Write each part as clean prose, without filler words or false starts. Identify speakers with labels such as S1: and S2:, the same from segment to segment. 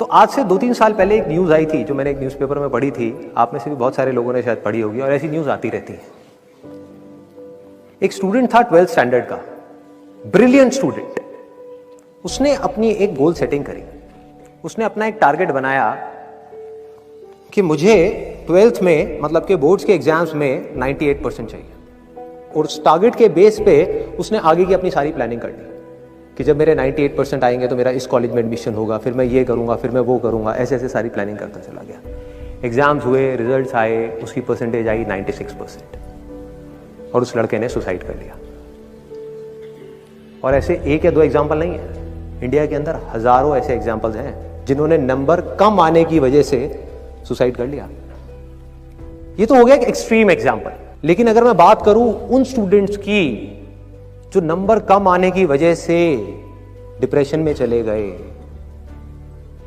S1: तो आज से 2-3 साल पहले एक न्यूज़ आई थी जो मैंने एक न्यूज़पेपर में पढ़ी थी, आप में से भी बहुत सारे लोगों ने शायद पढ़ी होगी और ऐसी न्यूज़ आती रहती है। एक स्टूडेंट था 12th स्टैंडर्ड का, ब्रिलियंट स्टूडेंट। उसने अपनी एक गोल सेटिंग करी, उसने अपना एक टारगेट बनाया कि मुझे 12th में मतलब के बोर्ड्स के एग्जाम्स में 98% चाहिए, और उस टारगेट के बेस पे उसने आगे की अपनी सारी प्लानिंग कर ली कि जब मेरे 98% आएंगे तो मेरा इस कॉलेज में एडमिशन होगा, फिर मैं ये करूंगा, फिर मैं वो करूंगा, ऐसे ऐसे सारी प्लानिंग करता चला गया। एग्जाम्स हुए, रिजल्ट्स आए, उसकी परसेंटेज आई 96% और उस लड़के ने सुसाइड कर लिया। और ऐसे एक या दो एग्जाम्पल नहीं है, इंडिया के अंदर हजारों ऐसे एग्जाम्पल्स हैं जिन्होंने नंबर कम आने की वजह से सुसाइड कर लिया। ये तो हो गया एक एक्सट्रीम एग्जाम्पल, लेकिन अगर मैं बात करूं उन स्टूडेंट्स की जो नंबर कम आने की वजह से डिप्रेशन में चले गए,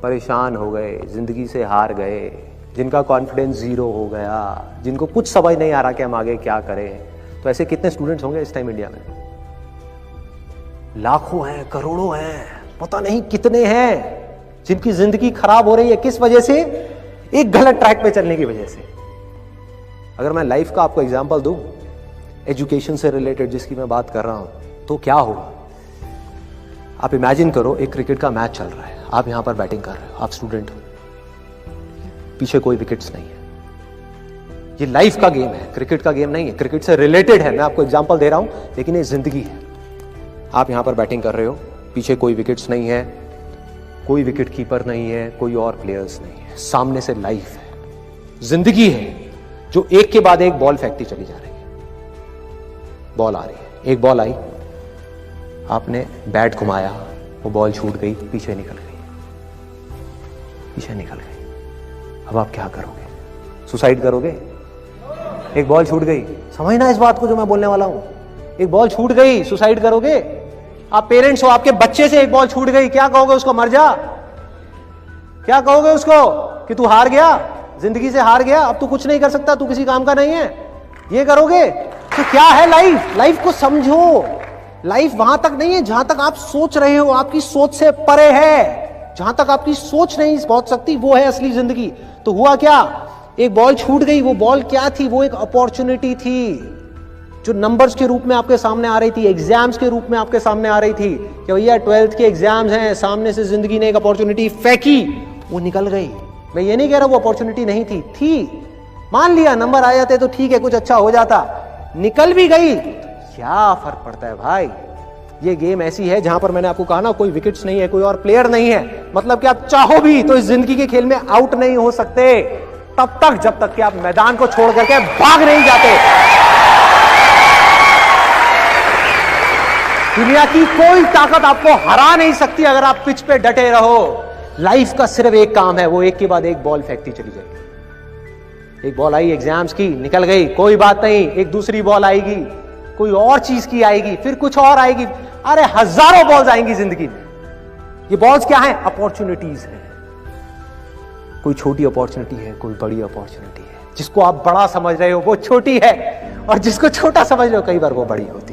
S1: परेशान हो गए, जिंदगी से हार गए, जिनका कॉन्फिडेंस जीरो हो गया, जिनको कुछ समझ नहीं आ रहा कि हम आगे क्या करें, तो ऐसे कितने स्टूडेंट्स होंगे इस टाइम इंडिया में? लाखों हैं, करोड़ों हैं, पता नहीं कितने हैं जिनकी जिंदगी खराब हो रही है। किस वजह से? एक गलत ट्रैक पे चलने की वजह से। अगर मैं लाइफ का आपको एग्जांपल दूं, एजुकेशन से रिलेटेड जिसकी मैं बात कर रहा हूं, तो क्या होगा? आप इमेजिन करो एक क्रिकेट का मैच चल रहा है, आप यहां पर बैटिंग कर रहे हो, आप स्टूडेंट हो, पीछे कोई विकेट्स नहीं है। ये लाइफ का गेम है, क्रिकेट का गेम नहीं है, क्रिकेट से रिलेटेड है, मैं आपको एग्जांपल दे रहा हूं, लेकिन ये जिंदगी है। आप यहां पर बैटिंग कर रहे हो, पीछे कोई विकेट्स नहीं है, कोई विकेट कीपर नहीं है, कोई और प्लेयर्स नहीं है, सामने से लाइफ है, जिंदगी है जो एक के बाद एक बॉल फेंकती चली जा रही है। बॉल आ रही है, एक बॉल आई, आपने बैट घुमाया, वो बॉल छूट गई, पीछे निकल गई, पीछे निकल गई। अब आप क्या करोगे? सुसाइड करोगे? एक बॉल छूट गई, समझना इस बात को जो मैं बोलने वाला हूं। एक बॉल छूट गई, सुसाइड करोगे? आप पेरेंट्स हो, आपके बच्चे से एक बॉल छूट गई, क्या कहोगे उसको? मर जा? क्या कहोगे उसको कि तू हार गया, जिंदगी से हार गया, अब तू कुछ नहीं कर सकता, तू किसी काम का नहीं है? ये करोगे? तो क्या है लाइफ? लाइफ को समझो। लाइफ वहां तक नहीं है जहां तक आप सोच रहे हो, आपकी सोच से परे है। जहां तक आपकी सोच नहीं पहुंच सकती वो है असली जिंदगी। तो हुआ क्या? एक बॉल छूट गई। वो बॉल क्या थी? वो एक अपॉर्चुनिटी थी जो नंबर्स के रूप में आपके सामने आ रही थी, एग्जाम्स के रूप में आपके सामने आ रही थी कि भैया 12th के एग्जाम्स हैं, सामने से जिंदगी ने एक अपॉर्चुनिटी फेंकी, वो निकल गई। मैं ये नहीं कह रहा वो अपॉर्चुनिटी नहीं थी, मान लिया नंबर आ जाते तो ठीक है, कुछ अच्छा हो जाता, निकल भी गई, क्या फर्क पड़ता है भाई? ये गेम ऐसी है जहां पर मैंने आपको कहा ना, कोई विकेट्स नहीं है, कोई और प्लेयर नहीं है, मतलब कि आप चाहो भी तो इस जिंदगी के खेल में आउट नहीं हो सकते तब तक जब तक कि आप मैदान को छोड़ करके भाग नहीं जाते। दुनिया की कोई ताकत आपको हरा नहीं सकती अगर आप पिच पे डटे रहो। लाइफ का सिर्फ एक काम है, वो एक के बाद एक बॉल फेंकती चली जाएगी। एक बॉल आई एग्जाम्स की, निकल गई, कोई बात नहीं, एक दूसरी बॉल आएगी, कोई और चीज की आएगी, फिर कुछ और आएगी। अरे हजारों बॉल्स आएंगी जिंदगी में। ये बॉल्स क्या हैं? अपॉर्चुनिटीज हैं। कोई छोटी अपॉर्चुनिटी है, कोई बड़ी अपॉर्चुनिटी है। जिसको आप बड़ा समझ रहे हो वो छोटी है, और जिसको छोटा समझ रहे हो कई बार वो बड़ी होती है।